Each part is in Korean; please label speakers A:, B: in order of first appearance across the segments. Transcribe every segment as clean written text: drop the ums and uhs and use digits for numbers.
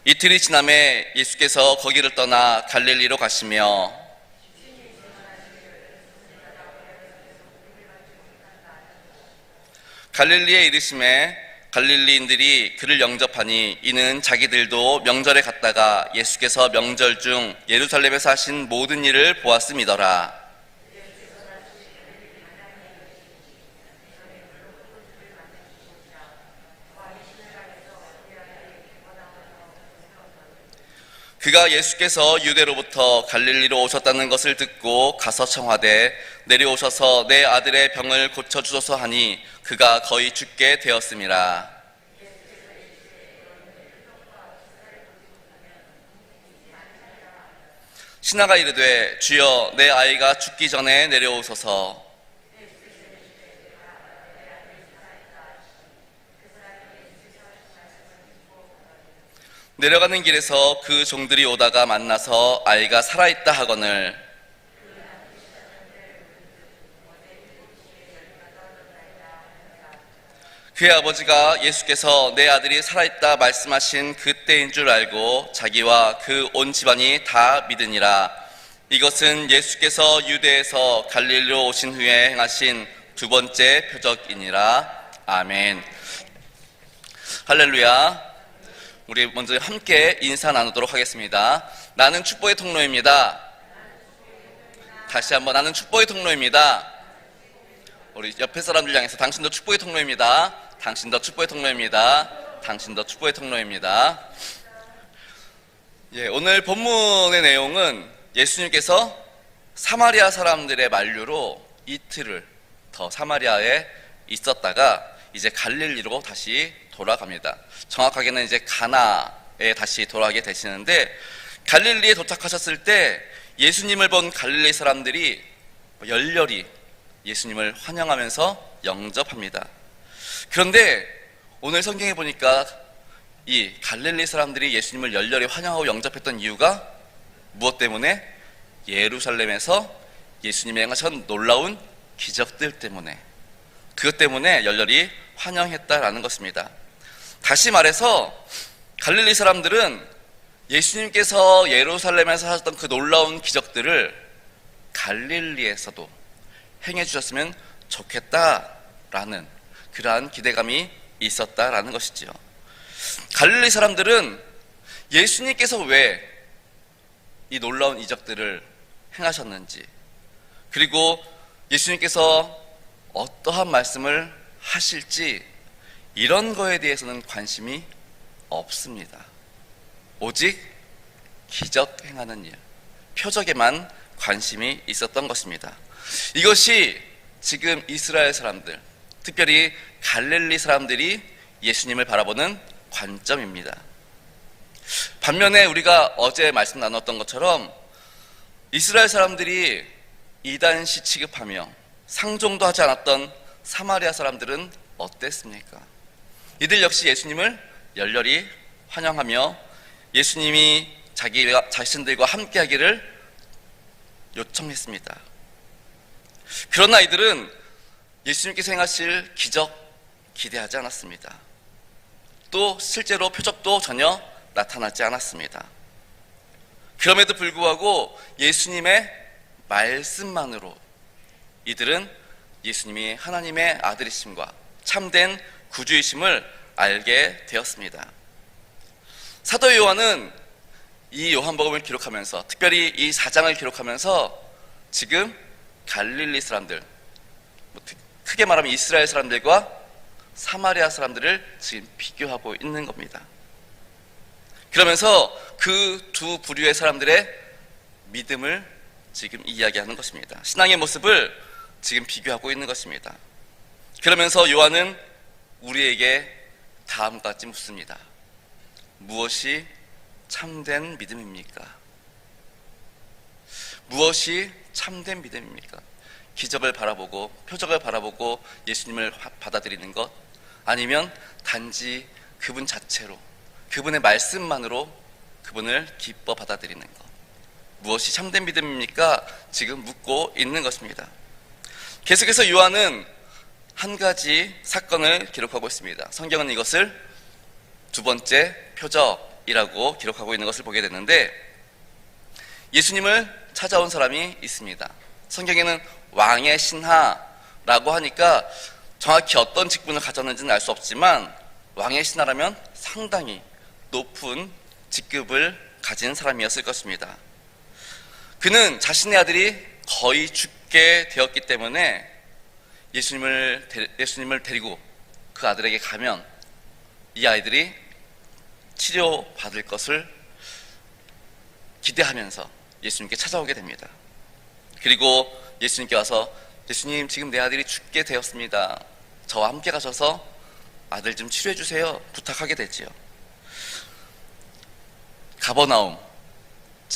A: 이틀이 지남에 예수께서 거기를 떠나 갈릴리로 가시며 갈릴리에 이르심에 갈릴리인들이 그를 영접하니 이는 자기들도 명절에 갔다가 예수께서 명절 중 예루살렘에서 하신 모든 일을 보았음이더라. 그가 예수께서 유대로부터 갈릴리로 오셨다는 것을 듣고 가서 청하되 내려오셔서 내 아들의 병을 고쳐주소서 하니 그가 거의 죽게 되었음이라. 신하가 이르되 주여 내 아이가 죽기 전에 내려오소서. 내려가는 길에서 그 종들이 오다가 만나서 아이가 살아있다 하거늘 그의 아버지가 예수께서 내 아들이 살아있다 말씀하신 그때인 줄 알고 자기와 그 온 집안이 다 믿으니라. 이것은 예수께서 유대에서 갈릴리로 오신 후에 행하신 두 번째 표적이니라. 아멘. 할렐루야. 우리 먼저 함께 인사 나누도록 하겠습니다. 나는 축복의 통로입니다. 다시 한번 나는 축복의 통로입니다. 우리 옆에 사람들 향해서 당신도 축복의 통로입니다. 당신도 축복의 통로입니다. 당신도 축복의 통로입니다. 오늘 본문의 내용은 예수님께서 사마리아 사람들의 만류로 이틀을 더 사마리아에 있었다가 이제 갈릴리로 다시 돌아갑니다. 정확하게는 이제 가나에 다시 돌아가게 되시는데, 갈릴리에 도착하셨을 때 예수님을 본 갈릴리 사람들이 열렬히 예수님을 환영하면서 영접합니다. 그런데 오늘 성경에 보니까 이 갈릴리 사람들이 예수님을 열렬히 환영하고 영접했던 이유가 무엇 때문에? 예루살렘에서 예수님이 행하신 놀라운 기적들 때문에, 그것 때문에 열렬히 환영했다라는 것입니다. 다시 말해서 갈릴리 사람들은 예수님께서 예루살렘에서 하셨던 그 놀라운 기적들을 갈릴리에서도 행해 주셨으면 좋겠다라는 그러한 기대감이 있었다라는 것이지요. 갈릴리 사람들은 예수님께서 왜 이 놀라운 이적들을 행하셨는지, 그리고 예수님께서 어떠한 말씀을 하실지, 이런 거에 대해서는 관심이 없습니다. 오직 기적 행하는 일, 표적에만 관심이 있었던 것입니다. 이것이 지금 이스라엘 사람들, 특별히 갈릴리 사람들이 예수님을 바라보는 관점입니다. 반면에 우리가 어제 말씀 나눴던 것처럼 이스라엘 사람들이 이단시 취급하며 상종도 하지 않았던 사마리아 사람들은 어땠습니까? 이들 역시 예수님을 열렬히 환영하며 예수님이 자신들과 함께하기를 요청했습니다. 그러나 이들은 예수님께서 행하실 기적 기대하지 않았습니다. 또 실제로 표적도 전혀 나타나지 않았습니다. 그럼에도 불구하고 예수님의 말씀만으로 이들은 예수님이 하나님의 아들이심과 참된 구주이심을 알게 되었습니다. 사도 요한은 이 요한복음을 기록하면서, 특별히 이 4장을 기록하면서 지금 갈릴리 사람들, 크게 말하면 이스라엘 사람들과 사마리아 사람들을 지금 비교하고 있는 겁니다. 그러면서 그 두 부류의 사람들의 믿음을 지금 이야기하는 것입니다. 신앙의 모습을 지금 비교하고 있는 것입니다. 그러면서 요한은 우리에게 다음과 같이 묻습니다. 무엇이 참된 믿음입니까? 무엇이 참된 믿음입니까? 기적을 바라보고 표적을 바라보고 예수님을 받아들이는 것, 아니면 단지 그분 자체로, 그분의 말씀만으로 그분을 기뻐 받아들이는 것, 무엇이 참된 믿음입니까? 지금 묻고 있는 것입니다. 계속해서 요한은 한 가지 사건을 기록하고 있습니다. 성경은 이것을 두 번째 표적, 신하이라고 기록하고 있는 것을 보게 됐는데, 예수님을 찾아온 사람이 있습니다. 성경에는 왕의 신하라고 하니까 정확히 어떤 직분을 가졌는지는 알 수 없지만, 왕의 신하라면 상당히 높은 직급을 가진 사람이었을 것입니다. 그는 자신의 아들이 거의 죽게 되었기 때문에 예수님을 데리고 그 아들에게 가면 이 아이들이 치료받을 것을 기대하면서 예수님께 찾아오게 됩니다. 그리고 예수님께 와서, 예수님, 지금 내 아들이 죽게 되었습니다. 저와 함께 가셔서 아들 좀 치료해 주세요. 부탁하게 되지요. 가버나움,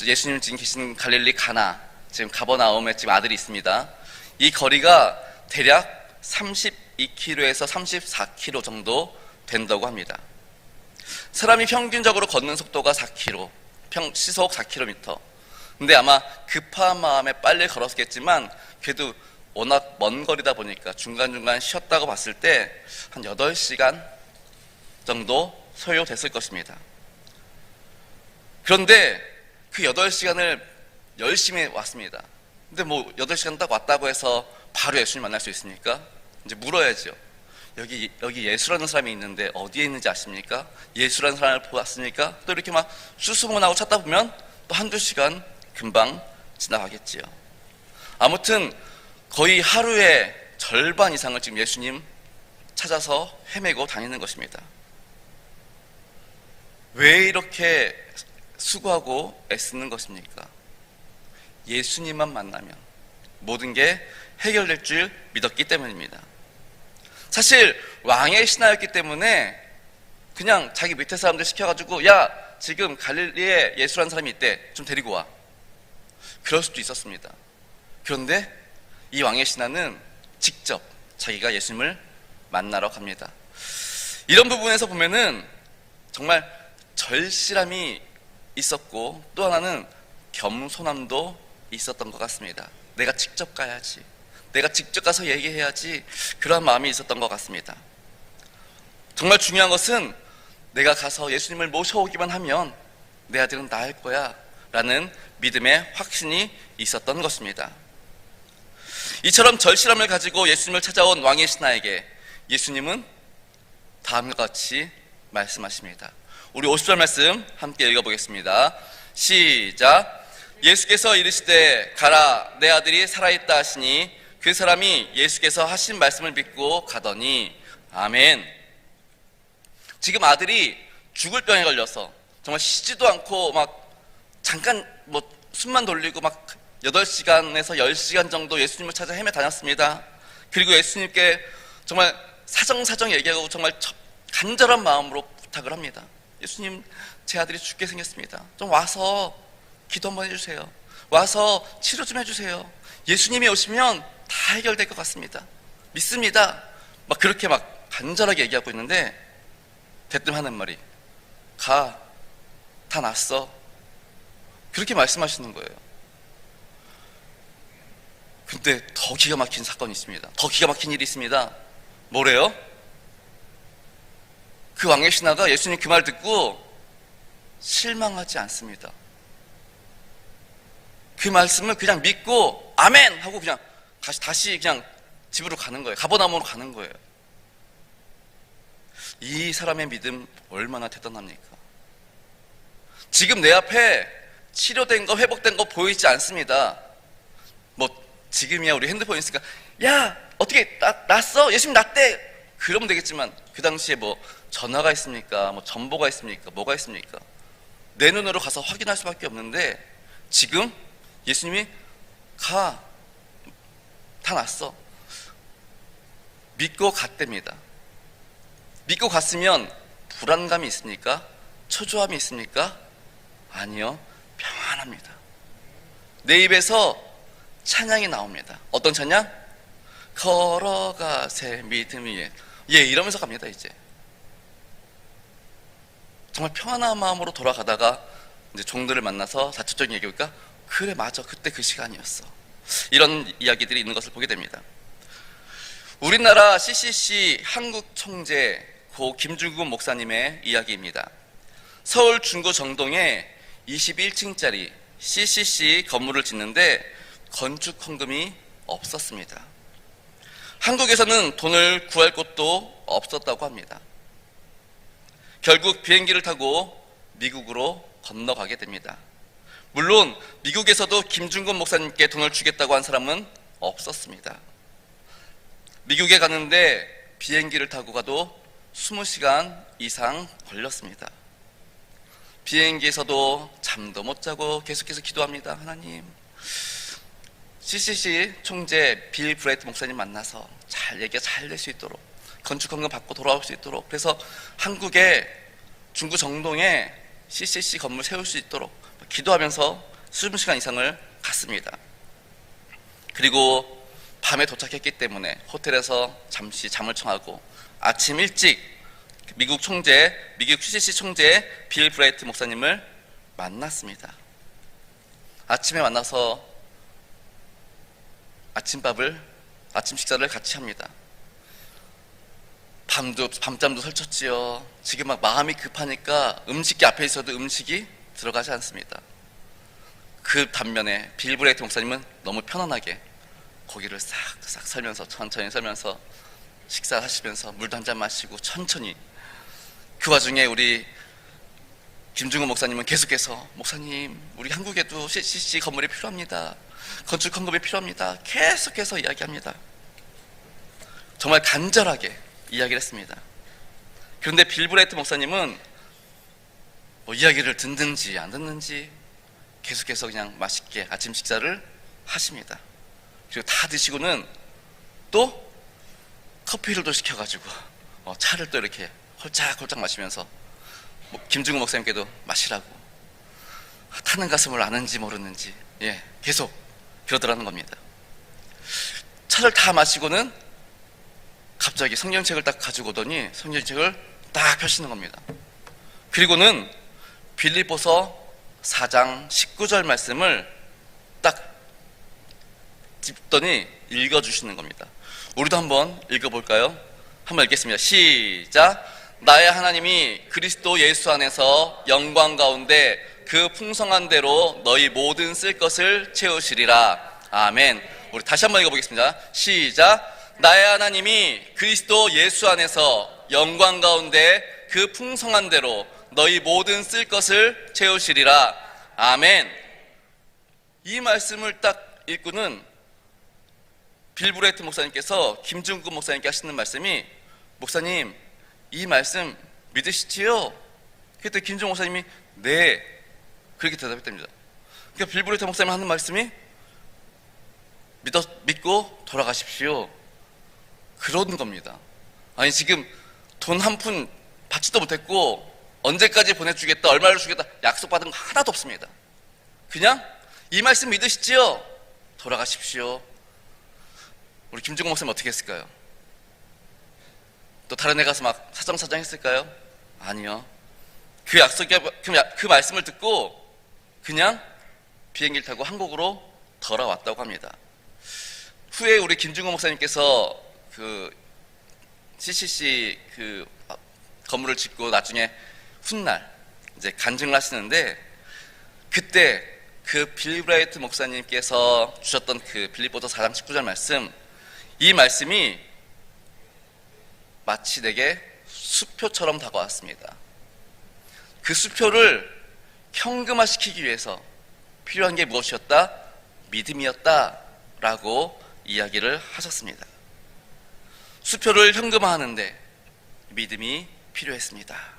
A: 예수님 지금 계시는 갈릴리 가나, 지금 가버나움에 지금 아들이 있습니다. 이 거리가 대략 32km에서 34km 정도 된다고 합니다. 사람이 평균적으로 걷는 속도가 4km, 시속 4km. 근데 아마 급한 마음에 빨리 걸었겠지만 그래도 워낙 먼 거리다 보니까 중간중간 쉬었다고 봤을 때 한 8시간 정도 소요됐을 것입니다. 그런데 그 8시간을 열심히 왔습니다. 근데 뭐 8시간 딱 왔다고 해서 바로 예수님 만날 수 있습니까? 이제 물어야죠. 여기 예수라는 사람이 있는데 어디에 있는지 아십니까? 예수라는 사람을 보았습니까? 또 이렇게 막 수소문하고 찾다 보면 또 한두 시간 금방 지나가겠지요. 아무튼 거의 하루의 절반 이상을 지금 예수님 찾아서 헤매고 다니는 것입니다. 왜 이렇게 수고하고 애쓰는 것입니까? 예수님만 만나면 모든 게 해결될 줄 믿었기 때문입니다. 사실 왕의 신하였기 때문에 그냥 자기 밑에 사람들 시켜가지고, 야, 지금 갈릴리에 예수라는 사람이 있대, 좀 데리고 와, 그럴 수도 있었습니다. 그런데 이 왕의 신하는 직접 자기가 예수님을 만나러 갑니다. 이런 부분에서 보면은 정말 절실함이 있었고, 또 하나는 겸손함도 있었던 것 같습니다. 내가 직접 가야지, 내가 직접 가서 얘기해야지, 그런 마음이 있었던 것 같습니다. 정말 중요한 것은 내가 가서 예수님을 모셔오기만 하면 내 아들은 나을 거야 라는 믿음의 확신이 있었던 것입니다. 이처럼 절실함을 가지고 예수님을 찾아온 왕의 신하에게 예수님은 다음과 같이 말씀하십니다. 우리 50절 말씀 함께 읽어보겠습니다. 시작. 예수께서 이르시되 가라, 내 아들이 살아있다 하시니 그 사람이 예수께서 하신 말씀을 믿고 가더니. 아멘. 지금 아들이 죽을 병에 걸려서 정말 쉬지도 않고 막 잠깐 뭐 숨만 돌리고 막 8시간에서 10시간 정도 예수님을 찾아 헤매 다녔습니다. 그리고 예수님께 정말 사정사정 얘기하고 정말 간절한 마음으로 부탁을 합니다. 예수님, 제 아들이 죽게 생겼습니다. 좀 와서 기도 한번 해주세요. 와서 치료 좀 해주세요. 예수님이 오시면 다 해결될 것 같습니다. 믿습니다. 막 그렇게 막 간절하게 얘기하고 있는데 대뜸 하는 말이, 가, 다 났어. 그렇게 말씀하시는 거예요. 근데 더 기가 막힌 사건이 있습니다. 더 기가 막힌 일이 있습니다. 뭐래요? 그 왕의 신하가 예수님 그 말 듣고 실망하지 않습니다. 그 말씀을 그냥 믿고 아멘 하고 그냥 다시 그냥 집으로 가는 거예요. 가버나움으로 가는 거예요. 이 사람의 믿음 얼마나 대단합니까? 지금 내 앞에 치료된 거, 회복된 거 보이지 않습니다. 뭐 지금이야 우리 핸드폰 있으니까, 야, 어떻게 났어? 예수님 났대. 그러면 되겠지만 그 당시에 뭐 전화가 있습니까? 뭐 전보가 있습니까? 뭐가 있습니까? 내 눈으로 가서 확인할 수밖에 없는데 지금 예수님이 가, 다 났어. 믿고 갔답니다. 믿고 갔으면 불안감이 있습니까? 초조함이 있습니까? 아니요, 평안합니다. 내 입에서 찬양이 나옵니다. 어떤 찬양? 걸어가세 믿음 위에. 예, 이러면서 갑니다. 이제 정말 평안한 마음으로 돌아가다가 이제 종들을 만나서 다초적인 얘기일까? 그래, 맞아, 그때 그 시간이었어. 이런 이야기들이 있는 것을 보게 됩니다. 우리나라 CCC 한국 총재 고 김주근 목사님의 이야기입니다. 서울 중구 정동에 21층짜리 CCC 건물을 짓는데 건축 헌금이 없었습니다. 한국에서는 돈을 구할 곳도 없었다고 합니다. 결국 비행기를 타고 미국으로 건너가게 됩니다. 물론 미국에서도 김중건 목사님께 돈을 주겠다고 한 사람은 없었습니다. 미국에 가는데 비행기를 타고 가도 20시간 이상 걸렸습니다. 비행기에서도 잠도 못 자고 계속해서 기도합니다. 하나님, CCC 총재 빌 브라이트 목사님 만나서 얘기가 잘 될 수 있도록, 건축헌금 받고 돌아올 수 있도록, 그래서 한국의 중구 정동에 CCC 건물 세울 수 있도록 기도하면서 20시간 이상을 갔습니다. 그리고 밤에 도착했기 때문에 호텔에서 잠시 잠을 청하고 아침 일찍 미국 CCC 총재 빌 브라이트 목사님을 만났습니다. 아침에 만나서 아침 식사를 같이 합니다. 밤잠도 설쳤지요. 지금 막 마음이 급하니까 음식이 앞에 있어도 음식이 들어가지 않습니다. 그 반면에 빌 브라이트 목사님은 너무 편안하게 고기를 싹싹 썰면서 천천히 썰면서 식사하시면서 물도 한 잔 마시고 천천히. 그 와중에 우리 김중건 목사님은 계속해서 목사님, 우리 한국에도 CCC 건물이 필요합니다. 건축 헌금이 필요합니다. 계속해서 이야기합니다. 정말 간절하게 이야기를 했습니다. 그런데 빌 브라이트 목사님은 이야기를 듣는지 안 듣는지 계속해서 그냥 맛있게 아침 식사를 하십니다. 그리고 다 드시고는 또 커피를 또 시켜가지고 차를 또 이렇게 홀짝홀짝 마시면서 김중근 목사님께도 마시라고, 타는 가슴을 아는지 모르는지 계속 그러더라는 겁니다. 차를 다 마시고는 갑자기 성경책을 딱 가지고 오더니 성경책을 딱 펴시는 겁니다. 그리고는 빌립보서 4장 19절 말씀을 딱 짚더니 읽어주시는 겁니다. 우리도 한번 읽어볼까요? 한번 읽겠습니다. 시작. 나의 하나님이 그리스도 예수 안에서 영광 가운데 그 풍성한 대로 너희 모든 쓸 것을 채우시리라. 아멘. 우리 다시 한번 읽어보겠습니다. 시작. 나의 하나님이 그리스도 예수 안에서 영광 가운데 그 풍성한 대로 너희 모든 쓸 것을 채우시리라. 아멘. 이 말씀을 딱 읽고는 빌 브라이트 목사님께서 김중근 목사님께 하시는 말씀이, 목사님, 이 말씀 믿으시지요? 그때 김중근 목사님이 네, 그렇게 대답했답니다. 그러니까 빌 브라이트 목사님 하는 말씀이 믿고 돌아가십시오, 그런 겁니다. 아니, 지금 돈 한 푼 받지도 못했고 언제까지 보내주겠다, 얼마를 주겠다 약속받은 거 하나도 없습니다. 그냥 이 말씀 믿으시지요? 돌아가십시오. 우리 김중근 목사님 어떻게 했을까요? 또 다른 애 가서 막 사정사정 했을까요? 아니요. 그 말씀을 듣고 그냥 비행기를 타고 한국으로 돌아왔다고 합니다. 후에 우리 김중근 목사님께서 그 CCC 그 건물을 짓고 나중에 훗날 이제 간증을 하시는데, 그때 그 빌 브라이트 목사님께서 주셨던 그 빌립보서 4장 19절 말씀, 이 말씀이 마치 내게 수표처럼 다가왔습니다. 그 수표를 현금화시키기 위해서 필요한 게 무엇이었다? 믿음이었다 라고 이야기를 하셨습니다. 수표를 현금화하는데 믿음이 필요했습니다.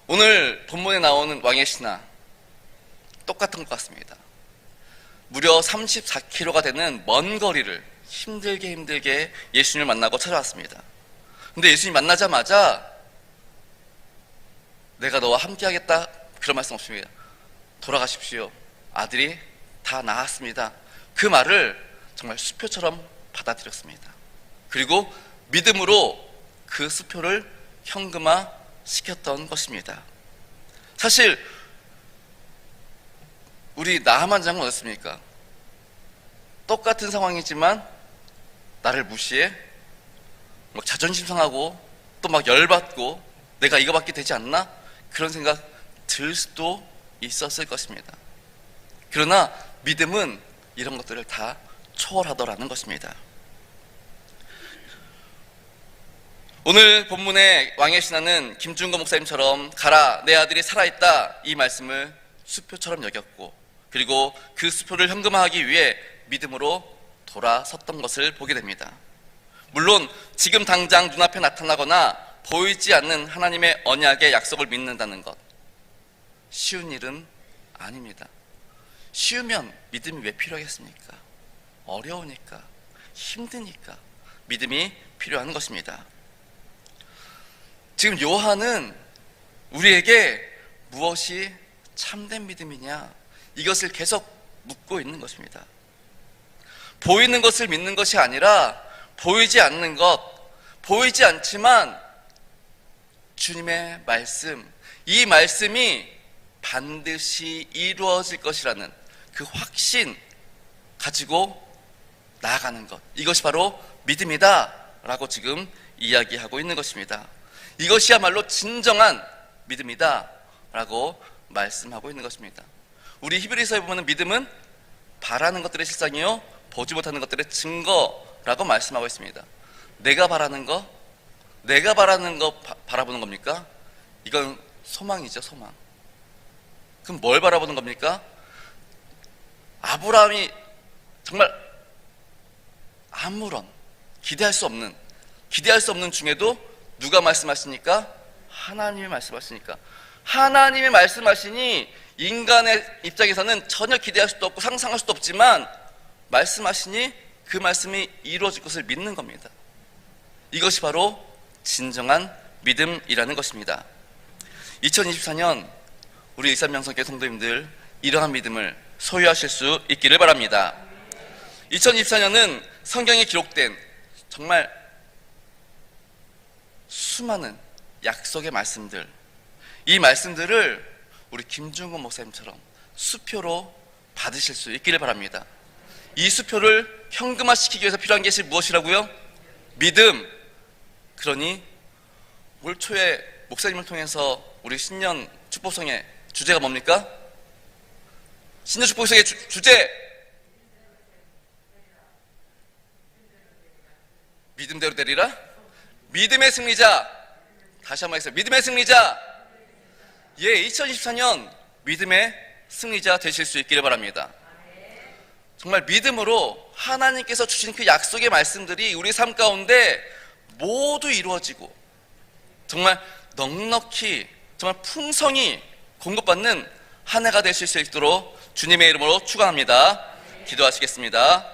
A: 오늘 본문에 나오는 왕의 신하 똑같은 것 같습니다. 무려 34km가 되는 먼 거리를 힘들게 예수님을 만나고 찾아왔습니다. 근데 예수님 만나자마자 내가 너와 함께 하겠다, 그런 말씀 없습니다. 돌아가십시오, 아들이 다 나았습니다. 그 말을 정말 수표처럼 받아들였습니다. 그리고 믿음으로 그 수표를 현금화 시켰던 것입니다. 사실 우리 나하만 장은 어떻습니까? 똑같은 상황이지만 나를 무시해, 막 자존심 상하고 또 막 열받고 내가 이거밖에 되지 않나? 그런 생각 들 수도 있었을 것입니다. 그러나 믿음은 이런 것들을 다 초월하더라는 것입니다. 오늘 본문의 왕의 신하는 김준거 목사님처럼 가라 내 아들이 살아있다 이 말씀을 수표처럼 여겼고, 그리고 그 수표를 현금화하기 위해 믿음으로 돌아섰던 것을 보게 됩니다. 물론 지금 당장 눈앞에 나타나거나 보이지 않는 하나님의 언약의 약속을 믿는다는 것, 쉬운 일은 아닙니다. 쉬우면 믿음이 왜 필요하겠습니까? 어려우니까, 힘드니까 믿음이 필요한 것입니다. 지금 요한은 우리에게 무엇이 참된 믿음이냐, 이것을 계속 묻고 있는 것입니다. 보이는 것을 믿는 것이 아니라 보이지 않는 것, 보이지 않지만 주님의 말씀, 이 말씀이 반드시 이루어질 것이라는 그 확신 가지고 나아가는 것, 이것이 바로 믿음이다 라고 지금 이야기하고 있는 것입니다. 이것이야말로 진정한 믿음이다 라고 말씀하고 있는 것입니다. 우리 히브리서에 보면 믿음은 바라는 것들의 실상이요 보지 못하는 것들의 증거라고 말씀하고 있습니다. 내가 바라는 거 바라보는 겁니까? 이건 소망이죠, 소망. 그럼 뭘 바라보는 겁니까? 아브라함이 정말 아무런 기대할 수 없는 중에도 누가 말씀하시니까? 하나님이 말씀하시니까. 하나님이 말씀하시니 인간의 입장에서는 전혀 기대할 수도 없고 상상할 수도 없지만 말씀하시니 그 말씀이 이루어질 것을 믿는 겁니다. 이것이 바로 진정한 믿음이라는 것입니다. 2024년 우리 일산명성교회 성도님들 이러한 믿음을 소유하실 수 있기를 바랍니다. 2024년은 성경에 기록된 정말 수많은 약속의 말씀들, 이 말씀들을 우리 김준건 목사님처럼 수표로 받으실 수 있기를 바랍니다. 이 수표를 현금화시키기 위해서 필요한 것이 무엇이라고요? 믿음. 그러니 올 초에 목사님을 통해서 우리 신년 축복성의 주제가 뭡니까? 신년 축복성의 주제! 믿음대로 되리라? 믿음의 승리자. 다시 한번 하겠습니다. 믿음의 승리자. 예, 2024년 믿음의 승리자 되실 수 있기를 바랍니다. 정말 믿음으로 하나님께서 주신 그 약속의 말씀들이 우리 삶 가운데 모두 이루어지고 정말 넉넉히 정말 풍성히 공급받는 한 해가 되실 수 있도록 주님의 이름으로 축원합니다. 기도하시겠습니다.